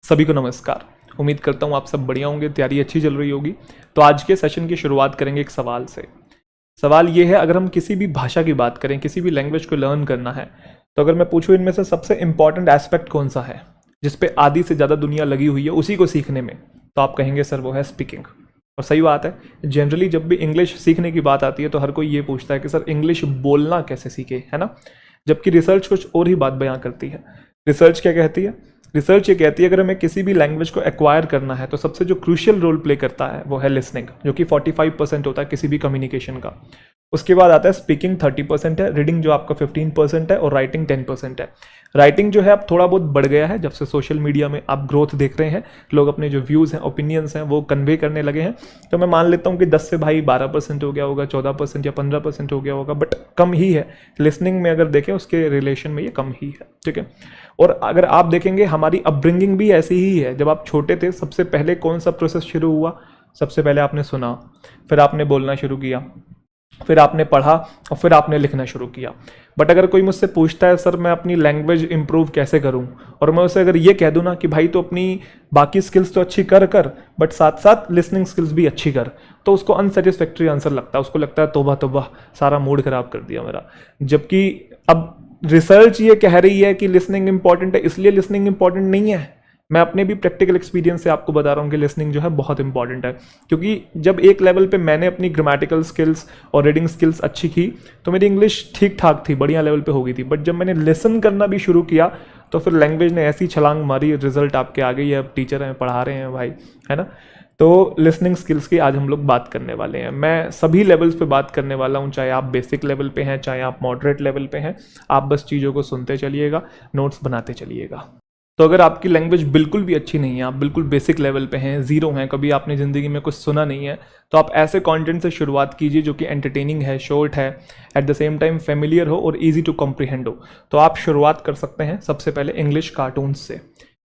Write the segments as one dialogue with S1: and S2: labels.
S1: सभी को नमस्कार। उम्मीद करता हूँ आप सब बढ़िया होंगे, तैयारी अच्छी चल रही होगी। तो आज के सेशन की शुरुआत करेंगे एक सवाल से। सवाल ये है, अगर हम किसी भी भाषा की बात करें, किसी भी लैंग्वेज को लर्न करना है, तो अगर मैं पूछूं इनमें से सबसे इंपॉर्टेंट एस्पेक्ट कौन सा है जिस पे आधी से ज़्यादा दुनिया लगी हुई है उसी को सीखने में, तो आप कहेंगे सर वो है स्पीकिंग। और सही बात है। जनरली जब भी इंग्लिश सीखने की बात आती है तो हर कोई ये पूछता है कि सर इंग्लिश बोलना कैसे सीखे, है ना। जबकि रिसर्च कुछ और ही बात बयां करती है। रिसर्च क्या कहती है? रिसर्च ये कहती है अगर हमें किसी भी लैंग्वेज को एक्वायर करना है तो सबसे जो क्रूशियल रोल प्ले करता है वो है लिसनिंग, जो कि 45% होता है किसी भी कम्युनिकेशन का। उसके बाद आता है स्पीकिंग 30% है, रीडिंग जो आपका 15% है और राइटिंग 10% है। राइटिंग जो है अब थोड़ा बहुत बढ़ गया है जब से सोशल मीडिया में आप ग्रोथ देख रहे हैं, लोग अपने जो व्यूज़ हैं, ओपिनियंस हैं वो कन्वे करने लगे हैं। तो मैं मान लेता हूँ कि 10 से भाई 12% हो गया होगा, 14% या 15% हो गया होगा, बट कम ही है। लिसनिंग में अगर देखें उसके रिलेशन में ये कम ही है, ठीक है। और अगर आप देखेंगे हमारी अपब्रिंगिंग भी ऐसी ही है। जब आप छोटे थे सबसे पहले कौन सा प्रोसेस शुरू हुआ? सबसे पहले आपने सुना, फिर आपने बोलना शुरू किया, फिर आपने पढ़ा और फिर आपने लिखना शुरू किया। बट अगर कोई मुझसे पूछता है सर मैं अपनी लैंग्वेज इंप्रूव कैसे करूं, और मैं उसे अगर ये कह दूं ना कि भाई तो अपनी बाकी स्किल्स तो अच्छी कर बट साथ साथ लिसनिंग स्किल्स भी अच्छी कर, तो उसको अनसेटिस्फैक्ट्री आंसर लगता है। उसको लगता है तोबा तोबा, सारा मूड खराब कर दिया मेरा। जबकि अब रिसर्च ये कह रही है कि लिसनिंग इंपॉर्टेंट है, इसलिए लिसनिंग इंपॉर्टेंट नहीं है। मैं अपने भी प्रैक्टिकल एक्सपीरियंस से आपको बता रहा हूँ कि लिसनिंग जो है बहुत इंपॉर्टेंट है। क्योंकि जब एक लेवल पे मैंने अपनी ग्रामेटिकल स्किल्स और रीडिंग स्किल्स अच्छी की तो मेरी इंग्लिश ठीक ठाक थी, बढ़िया लेवल पे हो गई थी। बट जब मैंने लिसन करना भी शुरू किया तो फिर लैंग्वेज ने ऐसी छलांग मारी, रिजल्ट आपके आ गई है, अब टीचर हैं, पढ़ा रहे हैं भाई, है ना। तो लिसनिंग स्किल्स की आज हम लोग बात करने वाले हैं। मैं सभी लेवल्स पे बात करने वाला हूँ, चाहे आप बेसिक लेवल पे हैं, चाहे आप मॉडरेट लेवल पे हैं। आप बस चीज़ों को सुनते चलिएगा, नोट्स बनाते चलिएगा। तो अगर आपकी लैंग्वेज बिल्कुल भी अच्छी नहीं है, आप बिल्कुल बेसिक लेवल पे हैं, ज़ीरो हैं, कभी आपने ज़िंदगी में कुछ सुना नहीं है, तो आप ऐसे कंटेंट से शुरुआत कीजिए जो कि एंटरटेनिंग है, शॉर्ट है, at the same time familiar हो और इजी टू कॉम्प्रीहेंड हो। तो आप शुरुआत कर सकते हैं सबसे पहले इंग्लिश कार्टून्स से।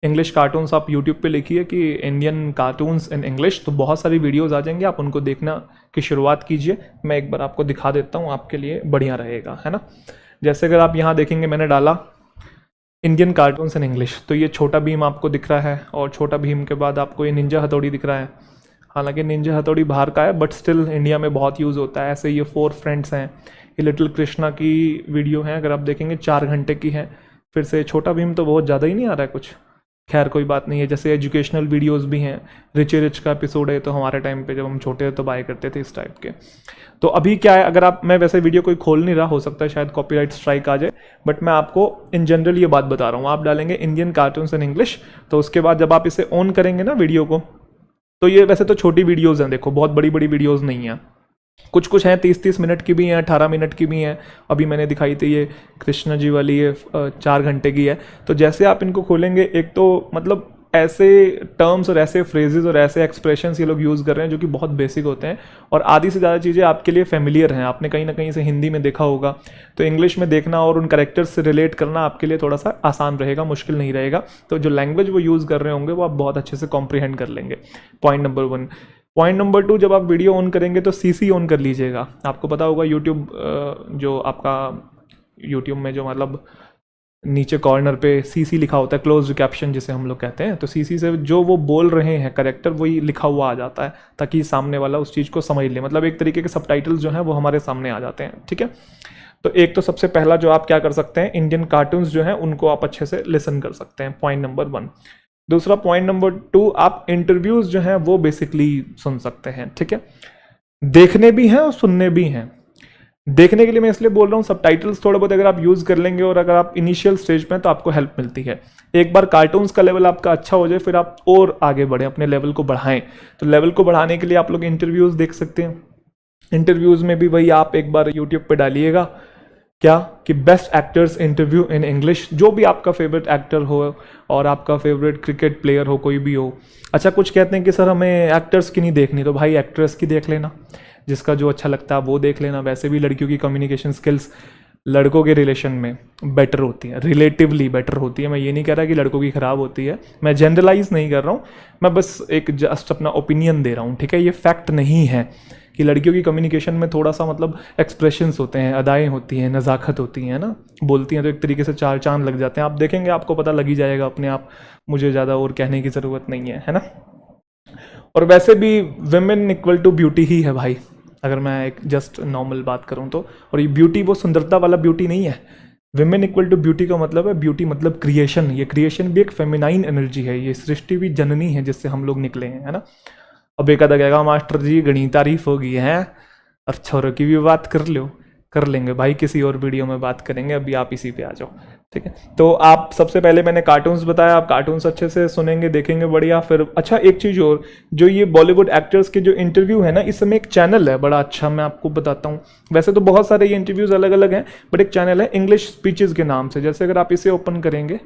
S1: इंग्लिश कार्टून्स आप यूट्यूब पे लिखिए कि इंडियन कार्टून्स इन इंग्लिश, तो बहुत सारी वीडियोज़ आ जाएंगे, आप उनको देखना की शुरुआत कीजिए। मैं एक बार आपको दिखा देता हूँ, आपके लिए बढ़िया रहेगा, है ना। जैसे अगर आप यहाँ देखेंगे, मैंने डाला इंडियन कार्टून्स इन इंग्लिश, तो ये छोटा भीम आपको दिख रहा है, और छोटा भीम के बाद आपको ये निंजा हथौड़ी दिख रहा है। हालांकि निंजा हथौड़ी बाहर का है बट स्टिल इंडिया में बहुत यूज़ होता है। ऐसे ये 4 फ्रेंड्स हैं, ये लिटिल कृष्णा की वीडियो है, अगर आप देखेंगे 4 घंटे की है। फिर से छोटा भीम तो बहुत ज़्यादा ही नहीं आ रहा है कुछ, खैर कोई बात नहीं है। जैसे एजुकेशनल वीडियोस भी हैं, रिच रिच का एपिसोड है, तो हमारे टाइम पे जब हम छोटे थे तो बाय करते थे इस टाइप के। तो अभी क्या है, अगर आप, मैं वैसे वीडियो कोई खोल नहीं रहा, हो सकता है शायद कॉपीराइट स्ट्राइक आ जाए, बट मैं आपको इन जनरल ये बात बता रहा हूँ। आप डालेंगे इंडियन कार्टून्स इन इंग्लिश, तो उसके बाद जब आप इसे ऑन करेंगे ना वीडियो को, तो ये वैसे तो छोटी वीडियोज़ हैं, देखो बहुत बड़ी बड़ी वीडियोज़ नहीं है, कुछ कुछ हैं 30-30 मिनट की भी हैं, 18 मिनट की भी हैं। अभी मैंने दिखाई थी ये कृष्णा जी वाली, ये 4 घंटे की है। तो जैसे आप इनको खोलेंगे, एक तो मतलब ऐसे टर्म्स और ऐसे फ्रेजेस और ऐसे एक्सप्रेशंस ये लोग यूज़ कर रहे हैं जो कि बहुत बेसिक होते हैं, और आधी से ज़्यादा चीज़ें आपके लिए फेमिलियर हैं, आपने कहीं ना कहीं से हिंदी में देखा होगा। तो इंग्लिश में देखना और उन कैरेक्टर्स से रिलेट करना आपके लिए थोड़ा सा आसान रहेगा, मुश्किल नहीं रहेगा। तो जो लैंग्वेज वो यूज़ कर रहे होंगे वो आप बहुत अच्छे से कॉम्प्रीहेंड कर लेंगे। Point number 1। पॉइंट नंबर 2, जब आप वीडियो ऑन करेंगे तो सीसी ऑन कर लीजिएगा। आपको पता होगा यूट्यूब, जो आपका यूट्यूब में जो मतलब नीचे कॉर्नर पे सीसी लिखा होता है, क्लोज्ड कैप्शन जिसे हम लोग कहते हैं, तो सीसी से जो वो बोल रहे हैं करेक्टर वही लिखा हुआ आ जाता है, ताकि सामने वाला उस चीज़ को समझ ले। मतलब एक तरीके के सबटाइटल्स जो हैं वो हमारे सामने आ जाते हैं, ठीक है। तो एक तो सबसे पहला जो आप क्या कर सकते हैं, इंडियन कार्टून्स जो हैं उनको आप अच्छे से लिसन कर सकते हैं, पॉइंट नंबर 1। दूसरा पॉइंट नंबर 2, आप इंटरव्यूज जो हैं वो बेसिकली सुन सकते हैं, ठीक है। देखने भी हैं और सुनने भी हैं। देखने के लिए मैं इसलिए बोल रहा हूँ, सबटाइटल्स थोड़ा बहुत अगर आप यूज कर लेंगे और अगर आप इनिशियल स्टेज पे हैं तो आपको हेल्प मिलती है। एक बार कार्टून्स का लेवल आपका अच्छा हो जाए फिर आप और आगे बढ़ें, अपने लेवल को बढ़ाएं। तो लेवल को बढ़ाने के लिए आप लोग इंटरव्यूज देख सकते हैं। इंटरव्यूज में भी वही आप एक बार यूट्यूब पे डालिएगा क्या कि best actors interview in English, जो भी आपका फेवरेट एक्टर हो और आपका फेवरेट क्रिकेट प्लेयर हो, कोई भी हो। अच्छा, कुछ कहते हैं कि सर हमें एक्टर्स की नहीं देखनी, तो भाई एक्ट्रेस की देख लेना, जिसका जो अच्छा लगता है वो देख लेना। वैसे भी लड़कियों की कम्युनिकेशन स्किल्स लड़कों के रिलेशन में बेटर होती है, रिलेटिवली बेटर होती है। मैं ये नहीं कह रहा कि लड़कों की ख़राब होती है, मैं जनरलाइज नहीं कर रहा हूँ, मैं बस एक जस्ट अपना ओपिनियन दे रहा हूँ, ठीक है। ये फैक्ट नहीं है कि लड़कियों की कम्युनिकेशन में थोड़ा सा मतलब एक्सप्रेशंस होते हैं, अदाएँ होती हैं, नज़ाकत होती हैं ना, बोलती हैं तो एक तरीके से चार चांद लग जाते हैं। आप देखेंगे आपको पता लग ही जाएगा अपने आप, मुझे ज़्यादा और कहने की ज़रूरत नहीं है ना। और वैसे भी विमेन इक्वल टू ब्यूटी ही है भाई, अगर मैं एक जस्ट नॉर्मल बात करूं तो। और ये ब्यूटी वो सुंदरता वाला ब्यूटी नहीं है। विमेन इक्वल टू ब्यूटी का मतलब है, ब्यूटी मतलब क्रिएशन। ये क्रिएशन भी एक फेमिनाइन एनर्जी है, ये सृष्टि भी जननी है जिससे हम लोग निकले हैं, है ना। अब एक आधा कहेगा मास्टर जी घनी तारीफ होगी है, और छोरों की भी बात कर लो, कर लेंगे भाई, किसी और वीडियो में बात करेंगे, अभी आप इसी पे आ जाओ, ठीक है। तो आप सबसे पहले मैंने कार्टून्स बताया, आप कार्टून्स अच्छे से सुनेंगे, देखेंगे, बढ़िया। फिर अच्छा एक चीज़ और, जो ये बॉलीवुड एक्टर्स के जो इंटरव्यू है ना, इस समय एक चैनल है बड़ा अच्छा, मैं आपको बताता हूँ। वैसे तो बहुत सारे ये इंटरव्यूज़ अलग अलग हैं, बट एक चैनल है इंग्लिश स्पीचेस के नाम से। जैसे अगर आप इसे ओपन करेंगे,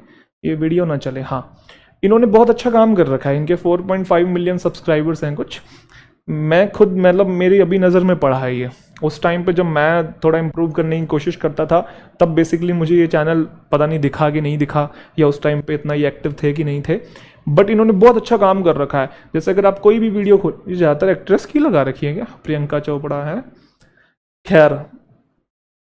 S1: ये वीडियो ना चले, हाँ, इन्होंने बहुत अच्छा काम कर रखा है, इनके 4.5 मिलियन सब्सक्राइबर्स हैं कुछ। मैं खुद मतलब मेरी अभी नज़र में पड़ा है ये, उस टाइम पे जब मैं थोड़ा इम्प्रूव करने की कोशिश करता था, तब बेसिकली मुझे ये चैनल पता नहीं दिखा कि नहीं दिखा, या उस टाइम पे इतना ये एक्टिव थे कि नहीं थे, बट इन्होंने बहुत अच्छा काम कर रखा है। जैसे अगर आप कोई भी वीडियो खोल, ज़्यादातर एक्ट्रेस की लगा रखी है क्या, प्रियंका चोपड़ा है, खैर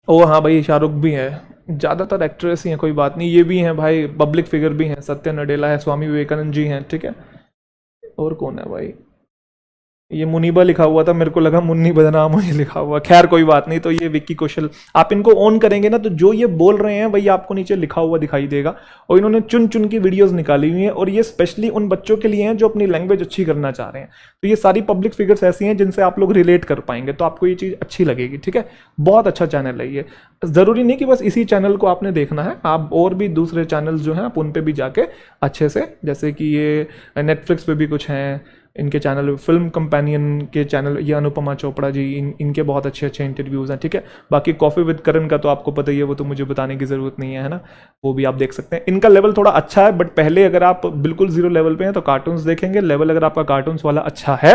S1: ओ हाँ भाई शाहरुख भी है, ज़्यादातर एक्ट्रेस ही हैं, कोई बात नहीं। ये भी हैं भाई, पब्लिक फिगर भी हैं, सत्या नडेला है, स्वामी विवेकानंद जी हैं, ठीक है। और कौन है भाई, ये मुनीबा लिखा हुआ था, मेरे को लगा मुन्नी बदनाम हो ये लिखा हुआ, खैर कोई बात नहीं। तो ये विक्की कौशल, आप इनको ऑन करेंगे ना तो जो ये बोल रहे हैं वही आपको नीचे लिखा हुआ दिखाई देगा। और इन्होंने चुन चुन की वीडियोस निकाली हुई हैं, और ये स्पेशली उन बच्चों के लिए हैं जो अपनी लैंग्वेज अच्छी करना चाह रहे हैं। तो ये सारी पब्लिक फिगर्स ऐसी हैं जिनसे आप लोग रिलेट कर पाएंगे, तो आपको ये चीज़ अच्छी लगेगी, ठीक है। बहुत अच्छा चैनल है ये, ज़रूरी नहीं कि बस इसी चैनल को आपने देखना है, आप और भी दूसरे चैनल्स जो हैं आप उन पर भी जाके अच्छे से, जैसे कि ये नेटफ्लिक्स पे भी कुछ हैं इनके चैनल, फिल्म कंपेनियन के चैनल, ये अनुपमा चोपड़ा जी, इनके बहुत अच्छे अच्छे इंटरव्यूज़ हैं, ठीक है। बाकी कॉफ़ी विद करण का तो आपको पता ही है, वो तो मुझे बताने की ज़रूरत नहीं है ना, वो भी आप देख सकते हैं। इनका लेवल थोड़ा अच्छा है, बट पहले अगर आप बिल्कुल जीरो लेवल पे हैं तो कार्टून्स देखेंगे। लेवल अगर आपका कार्टून्स वाला अच्छा है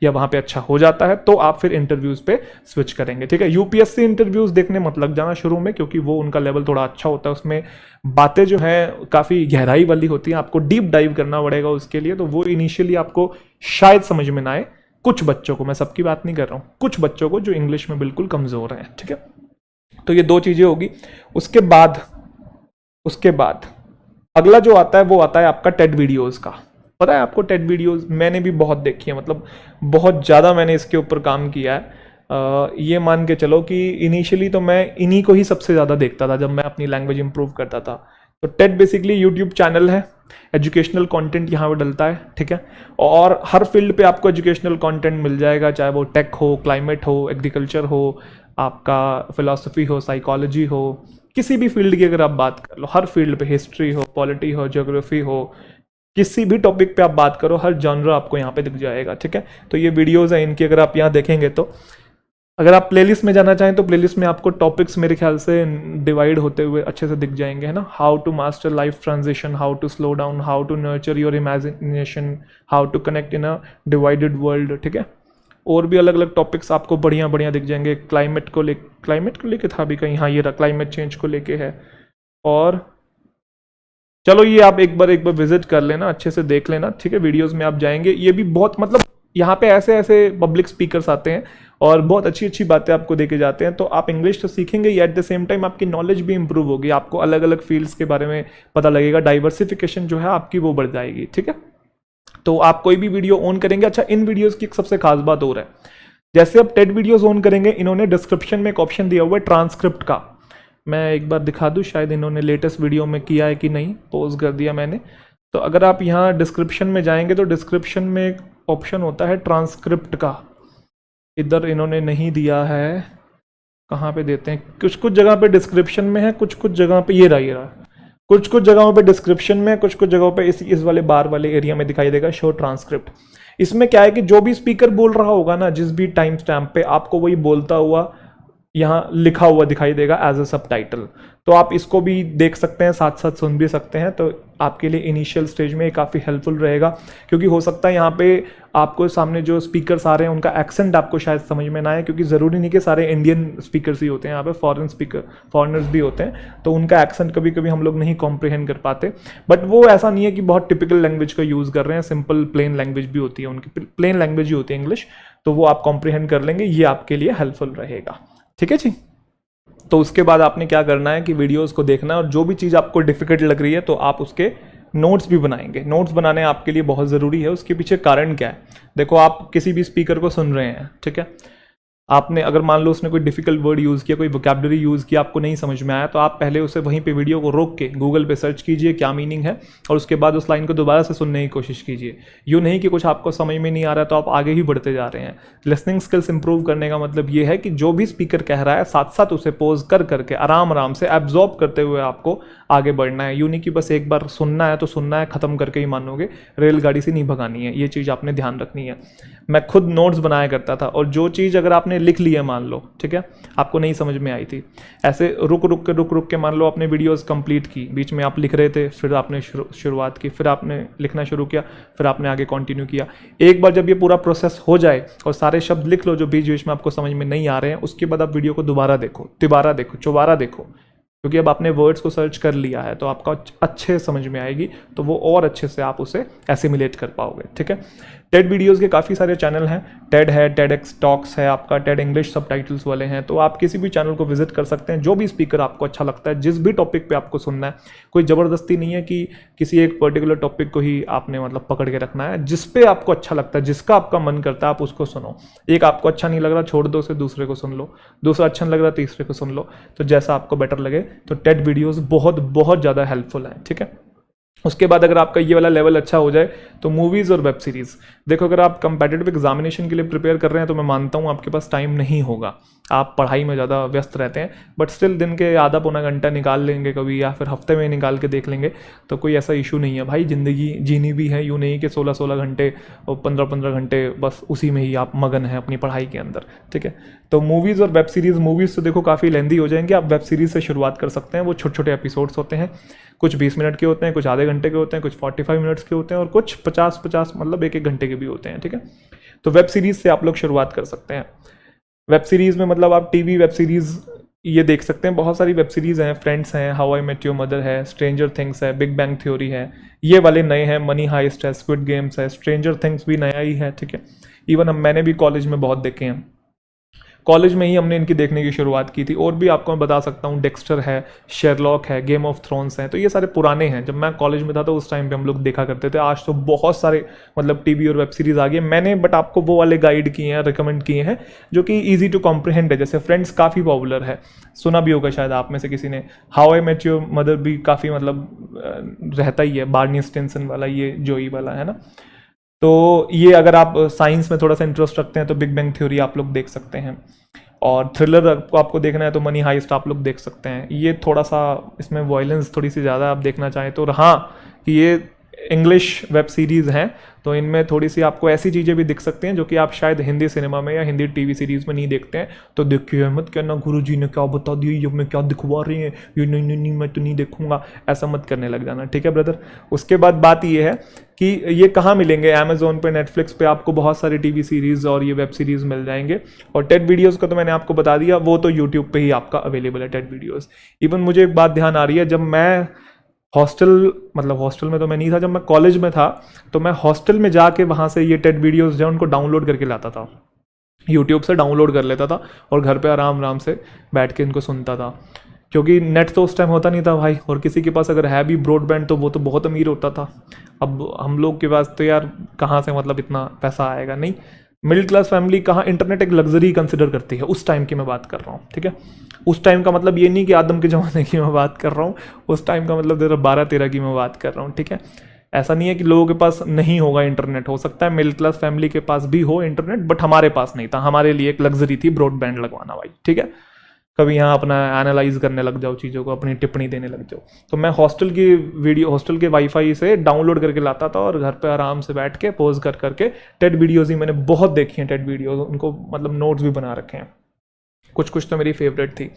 S1: या वहाँ पे अच्छा हो जाता है तो आप फिर इंटरव्यूज़ पे स्विच करेंगे, ठीक है। यूपीएससी इंटरव्यूज़ देखने मत लग जाना शुरू में, क्योंकि वो उनका लेवल थोड़ा अच्छा होता है, उसमें बातें जो हैं काफ़ी गहराई वाली होती हैं, आपको डीप डाइव करना पड़ेगा उसके लिए, तो वो इनिशियली आपको शायद समझ में ना आए कुछ बच्चों को, मैं सबकी बात नहीं कर रहा हूँ, कुछ बच्चों को जो इंग्लिश में बिल्कुल कमज़ोर हैं, ठीक है। तो ये दो चीज़ें होगी। उसके बाद अगला जो आता है वो आता है आपका टेड वीडियोस का। पता है आपको टेड वीडियोस मैंने भी बहुत देखी है, मतलब बहुत ज़्यादा मैंने इसके ऊपर काम किया है। ये मान के चलो कि इनिशियली तो मैं इन्हीं को ही सबसे ज़्यादा देखता था जब मैं अपनी लैंग्वेज इंप्रूव करता था। तो टेड बेसिकली यूट्यूब चैनल है, एजुकेशनल कंटेंट यहाँ पे डलता है, ठीक है। और हर फील्ड पे आपको एजुकेशनल कंटेंट मिल जाएगा, चाहे वो टेक हो, क्लाइमेट हो, एग्रीकल्चर हो, आपका फिलॉसफी हो, साइकोलॉजी हो, किसी भी फील्ड की अगर आप बात कर लो, हर फील्ड पे, हिस्ट्री हो, पॉलिटी हो, ज्योग्राफी हो, किसी भी टॉपिक पे आप बात करो, हर जॉनर आपको यहाँ पे दिख जाएगा, ठीक है। तो ये वीडियोस हैं इनकी, अगर आप यहाँ देखेंगे तो अगर आप प्लेलिस्ट में जाना चाहें तो प्लेलिस्ट में आपको टॉपिक्स मेरे ख्याल से डिवाइड होते हुए अच्छे से दिख जाएंगे, है ना। How to master life transition, how to slow down, how to nurture your imagination, how to connect in a divided world, ठीक है। और भी अलग अलग टॉपिक्स आपको बढ़िया बढ़िया दिख जाएंगे। क्लाइमेट को लेके था भी कहीं, हाँ ये रहा, क्लाइमेट चेंज को लेके है। और चलो ये आप एक बार विजिट कर लेना, अच्छे से देख लेना, ठीक है। वीडियोस में आप जाएंगे, ये भी बहुत मतलब यहाँ पे ऐसे ऐसे पब्लिक स्पीकर्स आते हैं और बहुत अच्छी अच्छी बातें आपको देके जाते हैं, तो आप इंग्लिश तो सीखेंगे ही, एट द सेम टाइम आपकी नॉलेज भी इंप्रूव होगी, आपको अलग अलग फील्ड्स के बारे में पता लगेगा, डाइवर्सिफिकेशन जो है आपकी वो बढ़ जाएगी, ठीक है। तो आप कोई भी वीडियो ऑन करेंगे। अच्छा, इन वीडियोस की एक सबसे खास बात और है, जैसे आप टेड वीडियोस ऑन करेंगे, इन्होंने डिस्क्रिप्शन में एक ऑप्शन दिया हुआ है ट्रांसक्रिप्ट का। मैं एक बार दिखा दूं, शायद इन्होंने लेटेस्ट वीडियो में किया है कि नहीं, पोज कर दिया मैंने। तो अगर आप यहाँ डिस्क्रिप्शन में जाएंगे तो डिस्क्रिप्शन में एक ऑप्शन होता है ट्रांसक्रिप्ट का, इधर इन्होंने नहीं दिया है, कहाँ पे देते हैं, कुछ कुछ जगह पे डिस्क्रिप्शन में है, कुछ कुछ जगह पे ये रहा, कुछ कुछ जगहों पे डिस्क्रिप्शन में, कुछ कुछ जगहों पे इस वाले बार वाले एरिया में दिखाई देगा शो ट्रांसक्रिप्ट। इसमें क्या है कि जो भी स्पीकर बोल रहा होगा ना, जिस भी टाइम स्टैम्प पे, आपको वही बोलता हुआ यहाँ लिखा हुआ दिखाई देगा एज अ सब टाइटल। तो आप इसको भी देख सकते हैं, साथ साथ सुन भी सकते हैं। तो आपके लिए इनिशियल स्टेज में काफ़ी हेल्पफुल रहेगा, क्योंकि हो सकता है यहाँ पे आपको सामने जो स्पीकर्स आ रहे हैं उनका एक्सेंट आपको शायद समझ में ना आए, क्योंकि ज़रूरी नहीं कि सारे इंडियन स्पीकर्स ही होते हैं, यहाँ पे फॉरेनर्स भी होते हैं, तो उनका एक्सेंट कभी कभी हम लोग नहीं कॉम्प्रिहेंड कर पाते। बट वो ऐसा नहीं है कि बहुत टिपिकल लैंग्वेज का यूज़ कर रहे हैं, सिंपल प्लेन लैंग्वेज भी होती है, उनकी प्लेन लैंग्वेज ही होती है इंग्लिश, तो वो आप कॉम्प्रिहेंड कर लेंगे, ये आपके लिए हेल्पफुल रहेगा। ठीक है जी। तो उसके बाद आपने क्या करना है कि वीडियोस को देखना है, और जो भी चीज़ आपको डिफिकल्ट लग रही है तो आप उसके नोट्स भी बनाएंगे। नोट्स बनाने आपके लिए बहुत ज़रूरी है। उसके पीछे कारण क्या है? देखो, आप किसी भी स्पीकर को सुन रहे हैं, ठीक है, आपने अगर मान लो उसने कोई डिफिकल्ट वर्ड यूज़ किया, कोई वोकैबुलरी यूज़ किया, आपको नहीं समझ में आया, तो आप पहले उसे वहीं पे वीडियो को रोक के गूगल पे सर्च कीजिए क्या मीनिंग है, और उसके बाद उस लाइन को दोबारा से सुनने की कोशिश कीजिए। यूँ नहीं कि कुछ आपको समझ में नहीं आ रहा है तो आप आगे ही बढ़ते जा रहे हैं। लिसनिंग स्किल्स इंप्रूव करने का मतलब ये है कि जो भी स्पीकर कह रहा है साथ साथ उसे पॉज कर करके आराम आराम से एब्जॉर्ब करते हुए आपको आगे बढ़ना है। यूँ नहीं कि बस एक बार सुनना है तो सुनना है, ख़त्म करके ही मानोगे, रेलगाड़ी से नहीं भगानी है। ये चीज़ आपने ध्यान रखनी है। मैं खुद नोट्स बनाया करता था, और जो चीज़ अगर आपने लिख ली है, मान लो, ठीक है, आपको नहीं समझ में आई थी, ऐसे रुक के मान लो आपने वीडियोस कंप्लीट की, बीच में आप लिख रहे थे, फिर आपने शुरुआत की, फिर आपने लिखना शुरू किया, फिर आपने आगे कंटिन्यू किया। एक बार जब ये पूरा प्रोसेस हो जाए और सारे शब्द लिख लो जो बीच बीच में आपको समझ में नहीं आ रहे हैं, उसके बाद आप वीडियो को दोबारा देखो, तिबारा देखो, चौबारा देखो, क्योंकि अब आपने वर्ड्स को सर्च कर लिया है तो आपका अच्छे समझ में आएगी, तो वो और अच्छे से आप उसे एसिमिलेट कर पाओगे। ठीक है। टेड वीडियोस के काफ़ी सारे चैनल हैं, टेड है, टेडएक्स टॉक्स है आपका, टेड इंग्लिश सबटाइटल्स वाले हैं, तो आप किसी भी चैनल को विजिट कर सकते हैं। जो भी स्पीकर आपको अच्छा लगता है, जिस भी टॉपिक पे आपको सुनना है, कोई ज़बरदस्ती नहीं है कि किसी एक पर्टिकुलर टॉपिक को ही आपने मतलब पकड़ के रखना है। जिस पे आपको अच्छा लगता है, जिसका आपका मन करता है, आप उसको सुनो। एक आपको अच्छा नहीं लग रहा, छोड़ दो, उसे दूसरे को सुन लो, दूसरा अच्छा नहीं लग रहा, तीसरे को सुन लो, तो जैसा आपको बेटर लगे। तो टेड वीडियोज़ बहुत बहुत ज़्यादा हेल्पफुल हैं। ठीक है। उसके बाद अगर आपका ये वाला लेवल अच्छा हो जाए तो मूवीज़ और वेब सीरीज़ देखो। अगर आप कंपेटिटिव एग्जामिनेशन के लिए प्रिपेयर कर रहे हैं तो मैं मानता हूँ आपके पास टाइम नहीं होगा, आप पढ़ाई में ज़्यादा व्यस्त रहते हैं, बट स्टिल दिन के आधा पौना घंटा निकाल लेंगे कभी, या फिर हफ्ते में निकाल के देख लेंगे, तो कोई ऐसा इशू नहीं है भाई। ज़िंदगी जीनी भी है, यूँ नहीं कि 16-16 घंटे और 15-15 घंटे बस उसी में ही आप मगन हैं अपनी पढ़ाई के अंदर। ठीक है। तो मूवीज़ और वेब सीरीज़, मूवीज़ तो देखो काफ़ी लेंदी हो जाएंगे, आप वेब सीरीज़ से शुरुआत कर सकते हैं। वो छोटे छोटे एपिसोड्स होते हैं, कुछ 20 मिनट के होते हैं, कुछ आधे घंटे के होते हैं, कुछ 45 मिनट्स के होते हैं, और कुछ 50-50 मतलब 1-1 घंटे के भी होते हैं। ठीक है। तो वेब सीरीज़ से आप लोग शुरुआत कर सकते हैं। वेब सीरीज़ में मतलब आप टीवी वेब सीरीज़ ये देख सकते हैं, बहुत सारी वेब सीरीज़ हैं, फ्रेंड्स हैं, How I Met Your Mother है, स्ट्रेंजर थिंग्स है, बिग बैंग थ्योरी है, ये वाले नए हैं, मनी हाइस्ट है, स्क्विड गेम्स है, स्ट्रेंजर थिंग्स भी नया ही है। ठीक है। इवन मैंने भी कॉलेज में बहुत देखे हैं, कॉलेज में ही हमने इनकी देखने की शुरुआत की थी। और भी आपको मैं बता सकता हूँ, डेक्स्टर है, शेरलॉक है, गेम ऑफ थ्रोन्स हैं, तो ये सारे पुराने हैं। जब मैं कॉलेज में था तो उस टाइम पे हम लोग देखा करते थे। आज तो बहुत सारे मतलब टीवी और वेब सीरीज़ आ गई। मैंने बट आपको वो वाले गाइड किए हैं, रिकमेंड किए हैं जो कि ईजी टू कॉम्प्रिहेंड है। जैसे फ्रेंड्स काफ़ी पॉपुलर है, सुना भी होगा शायद आप में से किसी ने। How I Met Your Mother भी काफ़ी मतलब रहता ही है, बार्नी स्टिनसन वाला, ये जोई वाला है ना। तो ये अगर आप साइंस में थोड़ा सा इंटरेस्ट रखते हैं तो बिग बैंग थ्योरी आप लोग देख सकते हैं, और थ्रिलर आपको देखना है तो मनी हाइस्ट आप लोग देख सकते हैं। ये थोड़ा सा इसमें वायलेंस थोड़ी सी ज़्यादा आप देखना चाहें तो। हाँ, कि ये इंग्लिश वेब सीरीज़ हैं तो इनमें थोड़ी सी आपको ऐसी चीज़ें भी दिख सकती हैं जो कि आप शायद हिंदी सिनेमा में या हिंदी टीवी सीरीज़ में नहीं देखते हैं। तो देखिए मत कहना गुरुजी ने क्या बता दिया, ये मैं क्या दिखवा रही हैं, ये नहीं नहीं नहीं मैं तो नहीं देखूंगा, ऐसा मत करने लग जाना। ठीक है ब्रदर। उसके बाद बात ये है कि ये कहाँ मिलेंगे, अमेजोन पे, नेटफ्लिक्स पे आपको बहुत सारी टीवी सीरीज़ और ये वेब सीरीज़ मिल जाएंगे। और टेड वीडियोज़ का तो मैंने आपको बता दिया, वो तो यूट्यूब पे ही आपका अवेलेबल है टेड वीडियोज़। इवन मुझे एक बात ध्यान आ रही है, जब मैं हॉस्टल में तो मैं नहीं था, जब मैं कॉलेज में था तो मैं हॉस्टल में जाके वहाँ से ये टेड वीडियोज़ जो उनको डाउनलोड करके लाता था, यूट्यूब से डाउनलोड कर लेता था और घर पे आराम आराम से बैठ के इनको सुनता था। क्योंकि नेट तो उस टाइम होता नहीं था भाई, और किसी के पास अगर है भी ब्रॉडबैंड तो वो तो बहुत अमीर होता था। अब हम लोग के पास तो यार कहाँ से मतलब इतना पैसा आएगा, नहीं। मिडिल क्लास फैमिली कहाँ इंटरनेट एक लग्जरी कंसिडर करती है, उस टाइम की मैं बात कर रहा हूँ। ठीक है। उस टाइम का मतलब ये नहीं कि आदम के ज़माने की मैं बात कर रहा हूँ, उस टाइम का मतलब 2012-13 की मैं बात कर रहा हूँ। ठीक है। ऐसा नहीं है कि लोगों के पास नहीं होगा इंटरनेट, हो सकता है मिडिल क्लास फैमिली के पास भी हो इंटरनेट, बट हमारे पास नहीं था। हमारे लिए एक लग्जरी थी ब्रॉडबैंड लगवाना भाई। ठीक है। कभी यहाँ अपना एनालाइज करने लग जाओ चीज़ों को, अपनी टिप्पणी देने लग जाओ। तो मैं हॉस्टल के वाईफाई से डाउनलोड करके लाता था और घर पे आराम से बैठ के पॉज कर करके टेड वीडियोज़ ही मैंने बहुत देखी हैं। टेड वीडियोज़, उनको मतलब नोट्स भी बना रखे हैं, कुछ कुछ तो मेरी फेवरेट थी।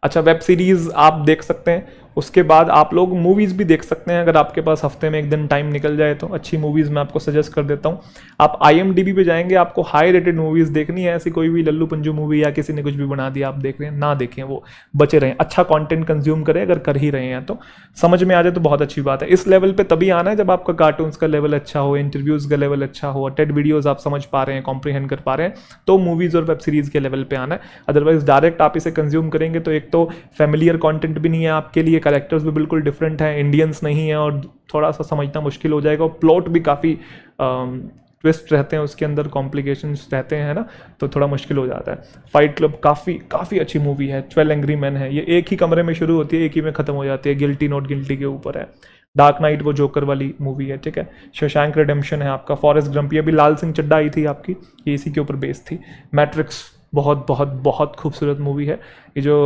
S1: अच्छा, वेब सीरीज़ आप देख सकते हैं, उसके बाद आप लोग मूवीज़ भी देख सकते हैं, अगर आपके पास हफ्ते में एक दिन टाइम निकल जाए तो अच्छी मूवीज़ मैं आपको सजेस्ट कर देता हूँ। आप IMDb पे जाएंगे, आपको हाई रेटेड मूवीज़ देखनी है, ऐसी कोई भी लल्लू पंजू मूवी या किसी ने कुछ भी बना दिया आप देख रहे हैं, ना देखें, वो बचे रहें, अच्छा कंटेंट कंज्यूम करें, अगर कर ही रहे हैं तो समझ में आ जाए तो बहुत अच्छी बात है। इस लेवल पे तभी आना है जब आपका कार्टून्स का लेवल अच्छा हो, इंटरव्यूज़ का लेवल अच्छा हो, टेड वीडियोज़ आप समझ पा रहे हैं, कॉम्प्रीहेंड कर पा रहे हैं, तो मूवीज़ और वेब सीरीज़ के लेवल पे आना है। अदरवाइज डायरेक्ट आप इसे कंज्यूम करेंगे तो एक तो फैमिलियर कंटेंट भी नहीं है आपके लिए, कैरेक्टर्स भी बिल्कुल डिफरेंट हैं, इंडियंस नहीं है, और थोड़ा सा समझना मुश्किल हो जाएगा, और प्लॉट भी काफ़ी ट्विस्ट रहते हैं उसके अंदर, कॉम्प्लिकेशंस रहते हैं ना, तो थोड़ा मुश्किल हो जाता है। फाइट क्लब काफ़ी अच्छी मूवी है। 12 एंग्री मैन है, ये एक ही कमरे में शुरू होती है, एक ही में ख़त्म हो जाती है, गिल्टी नॉट गिल्टी के ऊपर है। डार्क नाइट वो जोकर वाली मूवी है, ठीक है। शशांक रिडेम्पशन है आपका। फॉरेस्ट गंप, ये भी लाल सिंह चड्ढा आई थी आपकी, ये इसी के ऊपर बेस्ड थी। मैट्रिक्स बहुत बहुत बहुत खूबसूरत मूवी है, ये जो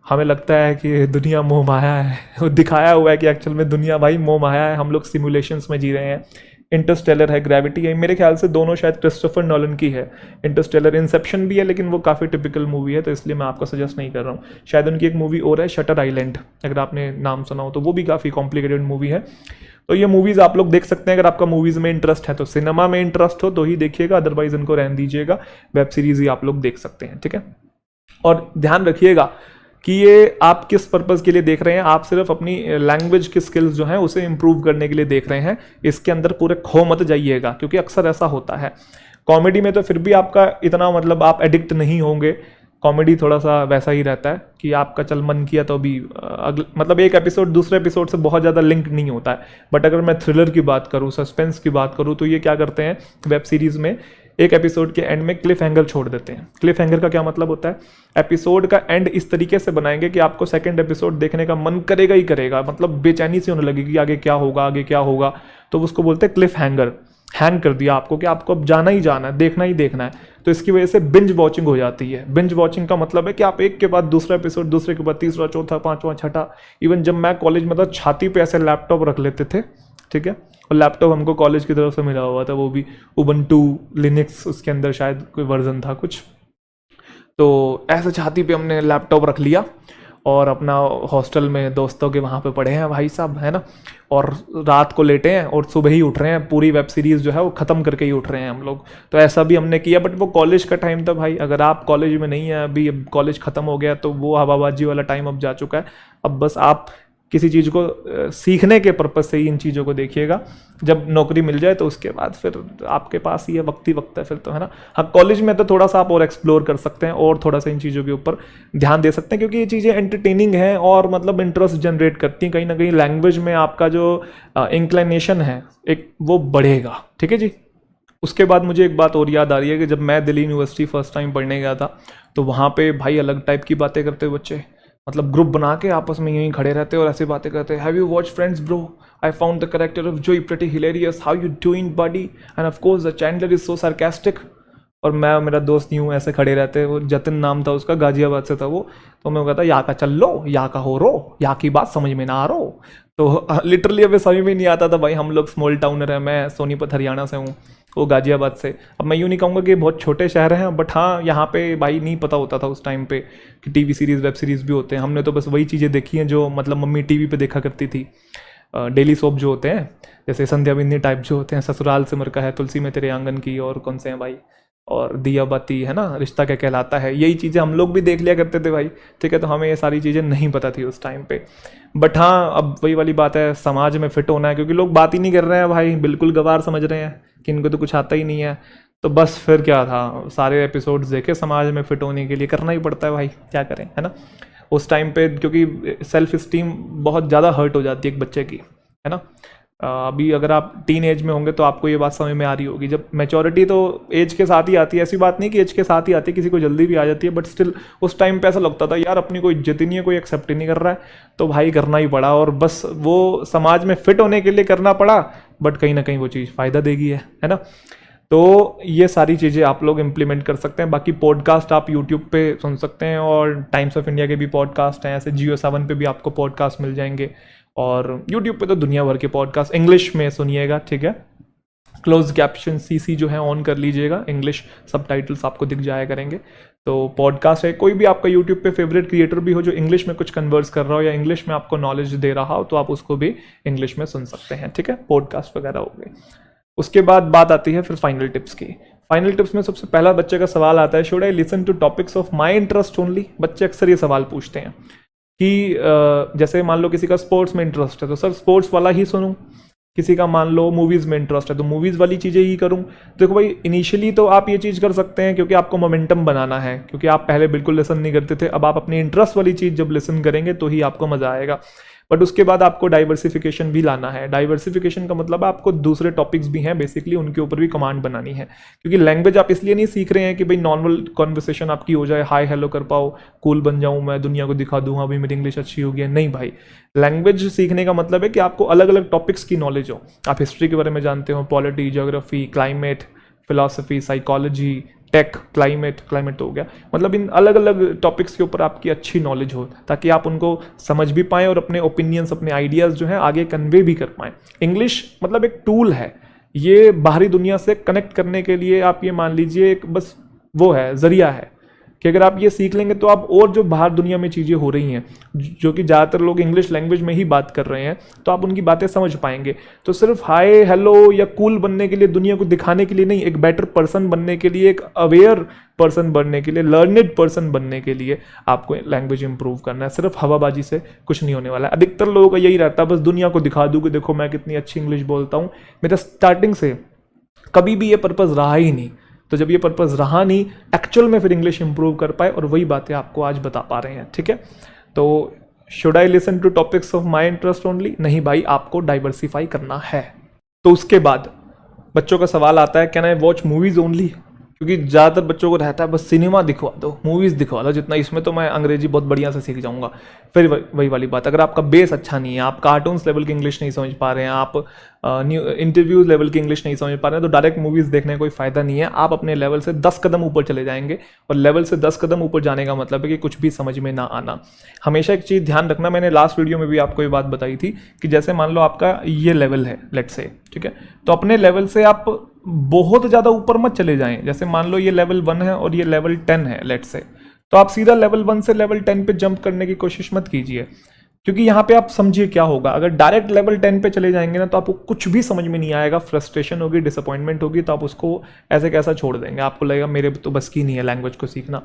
S1: हमें लगता है कि दुनिया मोह माया है, वो दिखाया हुआ है कि एक्चुअल में दुनिया भाई मोह माया है, हम लोग सिमुलेशंस में जी रहे हैं। इंटरस्टेलर है, ग्रेविटी है, मेरे ख्याल से दोनों शायद क्रिस्टोफर नॉलन की है। इंटरस्टेलर, इंसेप्शन भी है, लेकिन वो काफ़ी टिपिकल मूवी है, तो इसलिए मैं आपको सजेस्ट नहीं कर रहा हूँ। शायद उनकी एक मूवी और है, शटर आइलैंड, अगर आपने नाम सुना हो तो, वो भी काफ़ी कॉम्प्लिकेटेड मूवी है। तो ये मूवीज़ आप लोग देख सकते हैं, अगर आपका मूवीज़ में इंटरेस्ट है तो, सिनेमा में इंटरेस्ट हो तो ही देखिएगा, अदरवाइज इनको रहने दीजिएगा, वेब सीरीज़ ही आप लोग देख सकते हैं, ठीक है। और ध्यान रखिएगा कि ये आप किस पर्पज़ के लिए देख रहे हैं, आप सिर्फ अपनी लैंग्वेज की स्किल्स जो हैं उसे इंप्रूव करने के लिए देख रहे हैं, इसके अंदर पूरे खो मत जाइएगा, क्योंकि अक्सर ऐसा होता है। कॉमेडी में तो फिर भी आपका इतना मतलब आप एडिक्ट नहीं होंगे, कॉमेडी थोड़ा सा वैसा ही रहता है कि आपका चल मन किया तो अभी मतलब एक एपिसोड दूसरे एपिसोड से बहुत ज़्यादा लिंक नहीं होता है। बट अगर मैं थ्रिलर की बात करूँ, सस्पेंस की बात करूँ, तो ये क्या करते हैं वेब सीरीज़ में, एक एपिसोड के एंड में क्लिफ हैंगर छोड़ देते हैं। क्लिफ हैंगर का क्या मतलब होता है, एपिसोड का एंड इस तरीके से बनाएंगे कि आपको सेकंड एपिसोड देखने का मन करेगा ही करेगा, मतलब बेचैनी सी होने लगेगी कि आगे क्या होगा, आगे क्या होगा, तो उसको बोलते हैं क्लिफ हैंगर। हैंग कर दिया आपको कि आपको अब जाना ही जाना है, देखना ही देखना है, तो इसकी वजह से बिंज वॉचिंग हो जाती है। बिंज वॉचिंग का मतलब है कि आप एक के बाद दूसरा एपिसोड, दूसरे के बाद तीसरा, चौथा, पांचवा, छठा। इवन जब मैं कॉलेज में था, छाती पे ऐसे लैपटॉप रख लेते थे, ठीक है, और लैपटॉप हमको कॉलेज की तरफ से मिला हुआ था, वो भी उबंटू लिनक्स, उसके अंदर शायद कोई वर्जन था कुछ, तो ऐसे छाती पे हमने लैपटॉप रख लिया और अपना हॉस्टल में दोस्तों के वहाँ पे पढ़े हैं भाई साहब, है ना, और रात को लेटे हैं और सुबह ही उठ रहे हैं, पूरी वेब सीरीज़ जो है वो ख़त्म करके ही उठ रहे हैं हम लोग। तो ऐसा भी हमने किया, बट वो कॉलेज का टाइम था भाई, अगर आप कॉलेज में नहीं है अभी, अब कॉलेज ख़त्म हो गया, तो वो हवाबाजी वाला टाइम अब जा चुका है। अब बस आप किसी चीज़ को सीखने के पर्पज़ से ही इन चीज़ों को देखिएगा, जब नौकरी मिल जाए तो उसके बाद फिर आपके पास ही है, वक्त ही वक्त है फिर तो, है ना। हाँ, कॉलेज में तो थोड़ा सा आप और एक्सप्लोर कर सकते हैं और थोड़ा सा इन चीज़ों के ऊपर ध्यान दे सकते हैं, क्योंकि ये चीज़ें एंटरटेनिंग हैं और मतलब इंटरेस्ट जनरेट करती हैं, कहीं ना कहीं लैंग्वेज में आपका जो इंक्लिनेशन है एक वो बढ़ेगा, ठीक है जी। उसके बाद मुझे एक बात और याद आ रही है कि जब मैं दिल्ली यूनिवर्सिटी फर्स्ट टाइम पढ़ने गया था, तो वहाँ पे भाई अलग टाइप की बातें करते बच्चे, मतलब ग्रुप बना के आपस में यहीं खड़े रहते और ऐसी बातें करते हैं। Have you watch Friends bro, I found the character of Joey pretty hilarious, how you doing buddy, and of course the Chandler is so sarcastic. और मैं और मेरा दोस्त यूँ ऐसे खड़े रहते, वो जतिन नाम था उसका, गाजियाबाद से था वो, तो मैं कहता या का चल लो, या का हो रो, या की बात समझ में ना आ रो। तो लिटरली अभी समझ में नहीं आता था भाई, हम लोग स्मॉल टाउनर है, मैं सोनीपत हरियाणा से हूँ, वो गाजियाबाद से। अब मैं यूँ नहीं कहूँगा कि बहुत छोटे शहर हैं, बट हाँ यहाँ पे भाई नहीं पता होता था उस टाइम पे कि टीवी सीरीज़ वेब सीरीज़ भी होते हैं। हमने तो बस वही चीज़ें देखी हैं जो मतलब मम्मी टीवी पे देखा करती थी, डेली सोप जो होते हैं, जैसे संध्या बिंदी टाइप जो होते हैं, ससुराल सिमर का है, तुलसी में तेरे आंगन की, और कौन से हैं भाई, और दिया बाती, है ना, रिश्ता क्या कहलाता है, यही चीज़ें हम लोग भी देख लिया करते थे भाई, ठीक है। तो हमें ये सारी चीज़ें नहीं पता थी उस टाइम पे। बट हाँ, अब वही वाली बात है, समाज में फिट होना है, क्योंकि लोग बात ही नहीं कर रहे हैं भाई, बिल्कुल गवार समझ रहे हैं कि इनको तो कुछ आता ही नहीं है। तो बस फिर क्या था, सारे एपिसोड्स देखे, समाज में फिट होने के लिए करना ही पड़ता है भाई, क्या करें, है ना। उस टाइम पे क्योंकि सेल्फ इस्टीम बहुत ज़्यादा हर्ट हो जाती है एक बच्चे की, है ना। अभी अगर आप टीन एज में होंगे तो आपको ये बात समझ में आ रही होगी, जब मैच्योरिटी तो एज के साथ ही आती है, ऐसी बात नहीं कि एज के साथ ही आती है, किसी को जल्दी भी आ जाती है, बट स्टिल उस टाइम पे ऐसा लगता था यार अपनी कोई इज्जत ही नहीं है, कोई एक्सेप्ट ही नहीं कर रहा है, तो भाई करना ही पड़ा, और बस वो समाज में फिट होने के लिए करना पड़ा, बट कहीं ना कहीं वो चीज़ फ़ायदा देगी, है ना। तो ये सारी चीज़ें आप लोग इम्प्लीमेंट कर सकते हैं। बाकी पॉडकास्ट आप यूट्यूब पे सुन सकते हैं, और टाइम्स ऑफ इंडिया के भी पॉडकास्ट हैं, ऐसे Jio7 पे भी आपको पॉडकास्ट मिल जाएंगे, और यूट्यूब पे तो दुनिया भर के पॉडकास्ट इंग्लिश में सुनिएगा, ठीक है। क्लोज कैप्शन CC जो है ऑन कर लीजिएगा, इंग्लिश सबटाइटल्स आपको दिख जाया करेंगे। तो पॉडकास्ट है, कोई भी आपका यूट्यूब पे फेवरेट क्रिएटर भी हो जो इंग्लिश में कुछ कन्वर्स कर रहा हो या इंग्लिश में आपको नॉलेज दे रहा हो, तो आप उसको भी इंग्लिश में सुन सकते हैं, ठीक है, पॉडकास्ट वगैरह हो गए। उसके बाद बात आती है फिर फाइनल टिप्स की। फाइनल टिप्स में सबसे पहला बच्चे का सवाल आता है, should I listen to topics of my interest only. बच्चे अक्सर ये सवाल पूछते हैं कि जैसे मान लो किसी का स्पोर्ट्स में इंटरेस्ट है तो सर स्पोर्ट्स वाला ही सुनूं, किसी का मान लो मूवीज़ में इंटरेस्ट है तो मूवीज़ वाली चीज़ें ही करूं। देखो भाई, इनिशियली तो आप ये चीज़ कर सकते हैं क्योंकि आपको मोमेंटम बनाना है, क्योंकि आप पहले बिल्कुल लिसन नहीं करते थे, अब आप अपनी इंटरेस्ट वाली चीज़ जब लिसन करेंगे तो ही आपको मज़ा आएगा। बट उसके बाद आपको डाइवर्सिफिकेशन भी लाना है। डाइवर्सिफिकेशन का मतलब आपको दूसरे टॉपिक्स भी हैं बेसिकली, उनके ऊपर भी कमांड बनानी है, क्योंकि लैंग्वेज आप इसलिए नहीं सीख रहे हैं कि भाई नॉर्मल कॉन्वर्सेशन आपकी हो जाए, हाय हेलो कर पाओ, कूल बन जाऊं मैं, दुनिया को दिखा दूं हाँ भाई मेरी इंग्लिश अच्छी हो गई। नहीं भाई, लैंग्वेज सीखने का मतलब है कि आपको अलग अलग टॉपिक्स की नॉलेज हो। आप हिस्ट्री के बारे में जानते हो, polity, geography, climate, philosophy, psychology, tech, climate तो हो गया, मतलब इन अलग अलग टॉपिक्स के ऊपर आपकी अच्छी नॉलेज हो ताकि आप उनको समझ भी पाएं और अपने ओपिनियंस, अपने आइडियाज़ जो हैं आगे कन्वे भी कर पाएं। इंग्लिश मतलब एक टूल है, ये बाहरी दुनिया से कनेक्ट करने के लिए आप ये मान लीजिए एक बस वो है, जरिया है कि अगर आप ये सीख लेंगे तो आप और जो बाहर दुनिया में चीज़ें हो रही हैं, जो कि ज़्यादातर लोग इंग्लिश लैंग्वेज में ही बात कर रहे हैं, तो आप उनकी बातें समझ पाएंगे। तो सिर्फ हाय हेलो या कूल बनने के लिए, दुनिया को दिखाने के लिए नहीं, एक बेटर पर्सन बनने के लिए, एक अवेयर पर्सन बनने के लिए, लर्नेड पर्सन बनने के लिए आपको लैंग्वेज इंप्रूव करना है। सिर्फ हवाबाजी से कुछ नहीं होने वाला है। अधिकतर लोगों का यही रहता है, बस दुनिया को दिखा दूँ कि देखो मैं कितनी अच्छी इंग्लिश बोलता हूँ। मेरा स्टार्टिंग से कभी भी ये पर्पज़ रहा ही नहीं, तो जब ये पर्पज़ रहा नहीं, एक्चुअल में फिर इंग्लिश इंप्रूव कर पाए, और वही बातें आपको आज बता पा रहे हैं, ठीक है। तो should I listen to topics of my interest only? नहीं भाई, आपको डाइवर्सिफाई करना है। तो उसके बाद बच्चों का सवाल आता है, can I watch movies only? क्योंकि ज़्यादातर बच्चों को रहता है बस सिनेमा दिखवा दो, मूवीज़ दिखवा दो, जितना इसमें तो मैं अंग्रेजी बहुत बढ़िया से सीख जाऊंगा। फिर वही वाली बात, अगर आपका बेस अच्छा नहीं है, आप कार्टून्स लेवल की इंग्लिश नहीं समझ पा रहे हैं, आप न्यू इंटरव्यूज लेवल की इंग्लिश नहीं समझ पा रहे हैं, तो डायरेक्ट मूवीज़ देखने का कोई फ़ायदा नहीं है। आप अपने लेवल से 10 कदम ऊपर चले जाएंगे, और लेवल से 10 कदम ऊपर जाने का मतलब है कि कुछ भी समझ में ना आना। हमेशा एक चीज़ ध्यान रखना, मैंने लास्ट वीडियो में भी आपको ये बात बताई थी कि जैसे मान लो आपका ये लेवल है, लेट्स से, ठीक है, तो अपने लेवल से आप बहुत ज़्यादा ऊपर मत चले जाएं। जैसे मान लो ये लेवल 1 है और ये लेवल 10 है लेट्स से, तो आप सीधा लेवल 1 से लेवल 10 पे जंप करने की कोशिश मत कीजिए, क्योंकि यहाँ पे आप समझिए क्या होगा। अगर डायरेक्ट लेवल 10 पे चले जाएंगे ना, तो आपको कुछ भी समझ में नहीं आएगा, फ्रस्ट्रेशन होगी, डिसअपॉइंटमेंट होगी, तो आप उसको ऐसे कैसा छोड़ देंगे, आपको लगेगा मेरे तो बस की नहीं है लैंग्वेज को सीखना।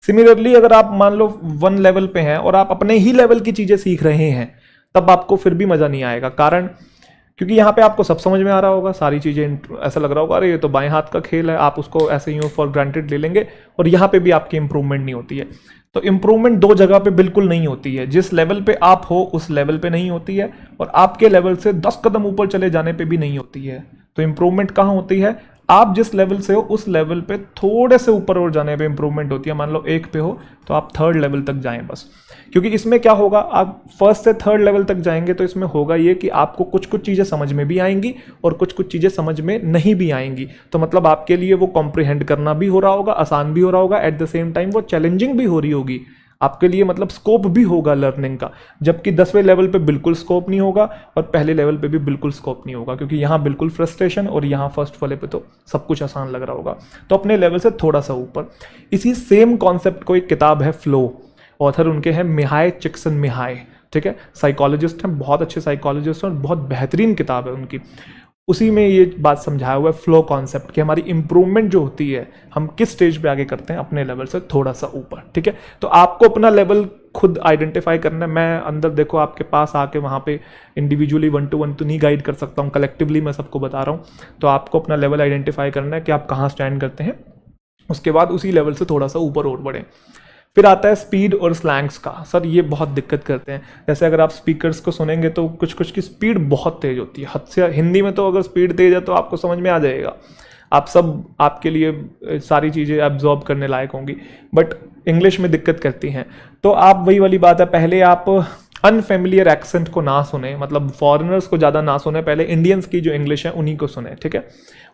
S1: सिमिलरली अगर आप मान लो 1 लेवल पे हैं और आप अपने ही लेवल की चीज़ें सीख रहे हैं, तब आपको फिर भी मज़ा नहीं आएगा। कारण क्योंकि यहाँ पे आपको सब समझ में आ रहा होगा, सारी चीज़ें, ऐसा लग रहा होगा अरे ये तो बाएं हाथ का खेल है, आप उसको ऐसे यूँ फॉर ग्रांटेड ले लेंगे, और यहाँ पे भी आपकी इंप्रूवमेंट नहीं होती है। तो इंप्रूवमेंट 2 जगह पे बिल्कुल नहीं होती है, जिस लेवल पे आप हो उस लेवल पे नहीं होती है, और आपके लेवल से 10 कदम ऊपर चले जाने पे भी नहीं होती है। तो इंप्रूवमेंट कहाँ होती है? आप जिस लेवल से हो उस लेवल पे थोड़े से ऊपर और जाने पे इंप्रूवमेंट होती है। मान लो 1 पे हो तो आप 3rd लेवल तक जाएं बस, क्योंकि इसमें क्या होगा, आप 1st से 3rd लेवल तक जाएंगे तो इसमें होगा ये कि आपको कुछ कुछ चीज़ें समझ में भी आएंगी और कुछ कुछ चीज़ें समझ में नहीं भी आएंगी। तो मतलब आपके लिए वो कॉम्प्रिहेंड करना भी हो रहा होगा, आसान भी हो रहा होगा, एट द सेम टाइम वो चैलेंजिंग भी हो रही होगी आपके लिए, मतलब स्कोप भी होगा लर्निंग का। जबकि 10वें लेवल पे बिल्कुल स्कोप नहीं होगा और पहले लेवल पे भी बिल्कुल स्कोप नहीं होगा, क्योंकि यहाँ बिल्कुल फ्रस्ट्रेशन और यहाँ फर्स्ट वाले पे तो सब कुछ आसान लग रहा होगा। तो अपने लेवल से थोड़ा सा ऊपर। इसी सेम कॉन्सेप्ट को एक किताब है फ्लो, ऑथर उनके हैं मिहाई चिक्सन-मिहाई, ठीक है, साइकोलॉजिस्ट हैं, बहुत अच्छे साइकोलॉजिस्ट हैं और बहुत बेहतरीन किताब है उनकी। उसी में ये बात समझाया हुआ है फ्लो कॉन्सेप्ट, कि हमारी इंप्रूवमेंट जो होती है हम किस स्टेज पे आगे करते हैं, अपने लेवल से थोड़ा सा ऊपर, ठीक है। तो आपको अपना लेवल खुद आइडेंटिफाई करना है। मैं अंदर देखो आपके पास आके वहाँ पे इंडिविजुअली 1 to 1 तो नहीं गाइड कर सकता हूँ, कलेक्टिवली मैं सबको बता रहा हूँ। तो आपको अपना लेवल आइडेंटिफाई करना है कि आप कहाँ स्टैंड करते हैं, उसके बाद उसी लेवल से थोड़ा सा ऊपर और बढ़ें। फिर आता है स्पीड और स्लैंग्स का। सर ये बहुत दिक्कत करते हैं। जैसे अगर आप स्पीकर्स को सुनेंगे तो कुछ कुछ की स्पीड बहुत तेज़ होती है, हद से। हिंदी में तो अगर स्पीड तेज़ है तो आपको समझ में आ जाएगा, आप सब, आपके लिए सारी चीज़ें एब्जॉर्ब करने लायक होंगी, बट इंग्लिश में दिक्कत करती हैं। तो आप वही वाली बात है, पहले आप अनफेमिलियर एक्सेंट को ना सुने, मतलब फॉरेनर्स को ज़्यादा ना सुने, पहले इंडियंस की जो इंग्लिश है उन्हीं को सुने, ठीक है।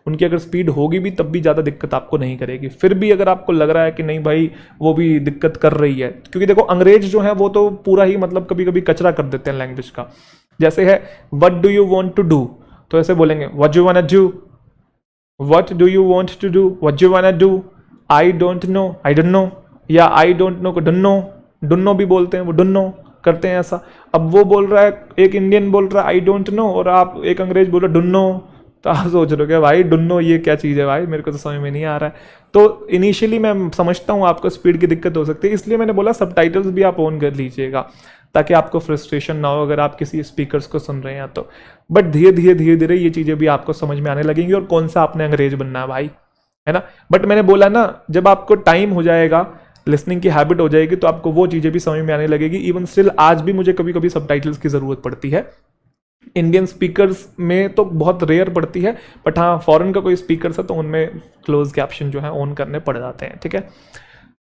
S1: उनकी अगर स्पीड होगी भी तब भी ज़्यादा दिक्कत आपको नहीं करेगी। फिर भी अगर आपको लग रहा है कि नहीं भाई वो भी दिक्कत कर रही है, क्योंकि देखो अंग्रेज जो है वो तो पूरा ही मतलब कभी कभी कचरा कर देते हैं लैंग्वेज का। जैसे है what do you want to do, तो ऐसे बोलेंगे what you want to do, what do you want to do, what you wanna do, I don't know, I don't know, या आई डोंट नो को डुन्नो भी बोलते हैं, वो डुन्नो करते हैं ऐसा। अब वो बोल रहा है, एक इंडियन बोल रहा है आई डोंट नो, और आप एक अंग्रेज बोल रहे डुन्नो, तो आप सोच रहे हो कि भाई डुन्नो ये क्या चीज़ है भाई, मेरे को तो समझ में नहीं आ रहा है। तो इनिशियली मैं समझता हूँ आपको स्पीड की दिक्कत हो सकती है, इसलिए मैंने बोला सबटाइटल्स भी आप ऑन कर लीजिएगा ताकि आपको फ्रस्ट्रेशन ना हो अगर आप किसी स्पीकर्स को सुन रहे हैं तो। बट धीरे धीरे ये चीज़ें भी आपको समझ में आने लगेंगी, और कौन सा आपने अंग्रेज बनना है भाई, है ना। बट मैंने बोला ना, जब आपको टाइम हो जाएगा, लिसनिंग की हैबिट हो जाएगी, तो आपको वो चीज़ें भी समझ में आने लगेगी। इवन स्टिल आज भी मुझे कभी कभी सबटाइटल्स की ज़रूरत पड़ती है। इंडियन स्पीकर्स में तो बहुत रेयर पड़ती है, बट हाँ फॉरेन का कोई स्पीकर्स है तो उनमें क्लोज कैप्शन जो है ऑन करने पड़ जाते हैं, ठीक है।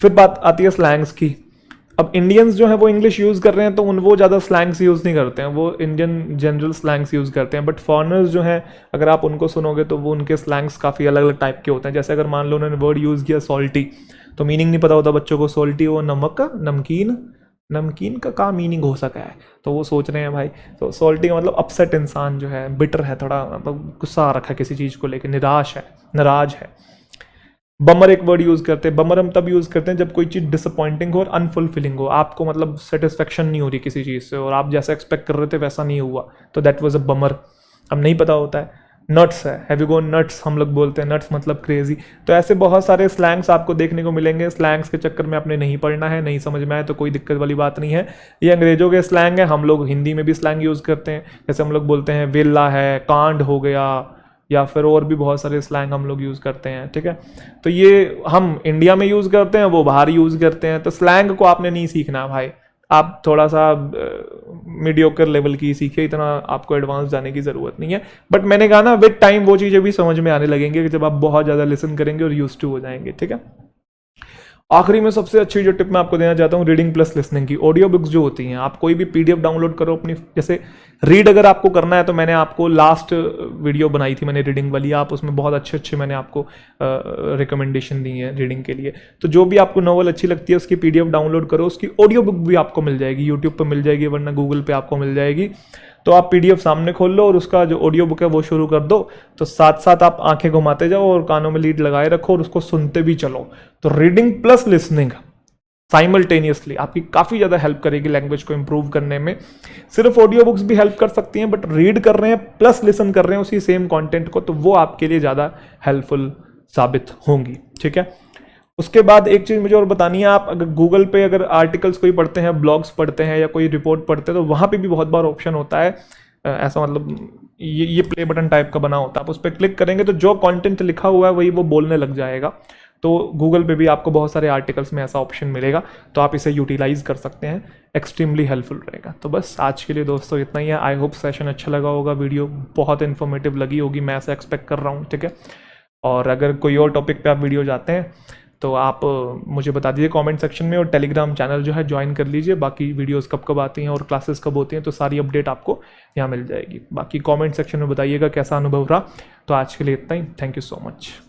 S1: फिर बात आती है स्लैंग्स की। अब इंडियंस जो है वो इंग्लिश यूज़ कर रहे हैं तो वो ज़्यादा स्लैंग्स यूज़ नहीं करते हैं, वो इंडियन जनरल स्लैंग्स यूज़ करते हैं। बट फॉरेनर्स जो हैं, अगर आप उनको सुनोगे तो वो उनके स्लैंग्स काफ़ी अलग अलग टाइप के होते हैं। जैसे अगर मान लो उन्होंने वर्ड यूज़ किया सॉल्टी, तो मीनिंग नहीं पता होता बच्चों को, सॉल्टी वो नमक का, नमकीन का क्या मीनिंग हो सका है, तो वो सोच रहे हैं भाई, तो सॉल्टी का मतलब अपसेट इंसान जो है, बिटर है, थोड़ा मतलब गुस्सा आ रखा है किसी चीज़ को लेकर, निराश है, नाराज है। बमर एक वर्ड यूज़ करते हैं, बमर हम तब यूज़ करते हैं जब कोई चीज़ डिसअपॉइंटिंग हो और अनफुलफिलिंग हो, आपको मतलब सेटिस्फेक्शन नहीं हो रही किसी चीज़ से और आप जैसा एक्सपेक्ट कर रहे थे वैसा नहीं हुआ, तो दैट वाज अ बमर। अब नहीं पता होता है। नट्स है, हैव यू गॉन नट्स, हम लोग बोलते हैं, नट्स मतलब क्रेजी। तो ऐसे बहुत सारे स्लैंग्स आपको देखने को मिलेंगे। स्लैंग्स के चक्कर में आपने नहीं पढ़ना है, नहीं समझ में आए तो कोई दिक्कत वाली बात नहीं है। ये अंग्रेजों के स्लैंग है, हम लोग हिंदी में भी स्लैंग यूज़ करते हैं। जैसे हम लोग बोलते हैं वेला है, कांड हो गया, या फिर और भी बहुत सारे स्लैंग हम लोग यूज़ करते हैं, ठीक है। तो ये हम इंडिया में यूज़ करते हैं, वो बाहर यूज़ करते हैं। तो स्लैंग को आपने नहीं सीखना भाई, आप थोड़ा सा मीडियोकर लेवल की सीखिए, इतना आपको एडवांस जाने की ज़रूरत नहीं है। बट मैंने कहा ना, विद टाइम वो चीज़ें भी समझ में आने लगेंगे जब आप बहुत ज़्यादा लिसन करेंगे और यूज टू हो जाएंगे, ठीक है। आखिरी में सबसे अच्छी जो टिप मैं आपको देना चाहता हूँ, रीडिंग प्लस लिसनिंग की। ऑडियो बुक्स जो होती हैं, आप कोई भी पीडीएफ डाउनलोड करो अपनी, जैसे रीड अगर आपको करना है तो मैंने आपको लास्ट वीडियो बनाई थी मैंने रीडिंग वाली, आप उसमें बहुत अच्छे मैंने आपको रिकमेंडेशन दी है रीडिंग के लिए। तो जो भी आपको नॉवल अच्छी लगती है उसकी पीडीएफ डाउनलोड करो, उसकी ऑडियो बुक भी आपको मिल जाएगी, यूट्यूब पर मिल जाएगी, वरना गूगल पे आपको मिल जाएगी। तो आप पीडीएफ सामने खोल लो और उसका जो ऑडियो बुक है वो शुरू कर दो, तो साथ साथ आप आंखें घुमाते जाओ और कानों में लीड लगाए रखो और उसको सुनते भी चलो। तो रीडिंग प्लस लिसनिंग साइमल्टेनियसली आपकी काफ़ी ज़्यादा हेल्प करेगी लैंग्वेज को इंप्रूव करने में। सिर्फ ऑडियो बुक्स भी हेल्प कर सकती हैं, बट रीड कर रहे हैं प्लस लिसन कर रहे हैं उसी सेम कंटेंट को, तो वो आपके लिए ज़्यादा हेल्पफुल साबित होंगी, ठीक है। उसके बाद एक चीज़ मुझे और बतानी है, आप अगर गूगल पे अगर आर्टिकल्स कोई पढ़ते हैं, ब्लॉग्स पढ़ते हैं या कोई रिपोर्ट पढ़ते हैं, तो वहाँ पे भी बहुत बार ऑप्शन होता है ऐसा, मतलब ये प्ले बटन टाइप का बना होता है। आप उस पर क्लिक करेंगे तो जो कंटेंट लिखा हुआ है वही वो बोलने लग जाएगा। तो गूगल पे भी आपको बहुत सारे आर्टिकल्स में ऐसा ऑप्शन मिलेगा, तो आप इसे यूटिलाइज कर सकते हैं, एक्सट्रीमली हेल्पफुल रहेगा। तो बस आज के लिए दोस्तों इतना ही है। आई होप सेशन अच्छा लगा होगा, वीडियो बहुत इन्फॉर्मेटिव लगी होगी, मैं ऐसा एक्सपेक्ट कर रहा हूँ, ठीक है। और अगर कोई और टॉपिक पे आप वीडियो चाहते हैं तो आप मुझे बता दीजिए कमेंट सेक्शन में, और टेलीग्राम चैनल जो है ज्वाइन कर लीजिए। बाकी वीडियोस कब कब आती हैं और क्लासेस कब होती हैं तो सारी अपडेट आपको यहाँ मिल जाएगी। बाकी कमेंट सेक्शन में बताइएगा कैसा अनुभव रहा। तो आज के लिए इतना ही, थैंक यू सो मच।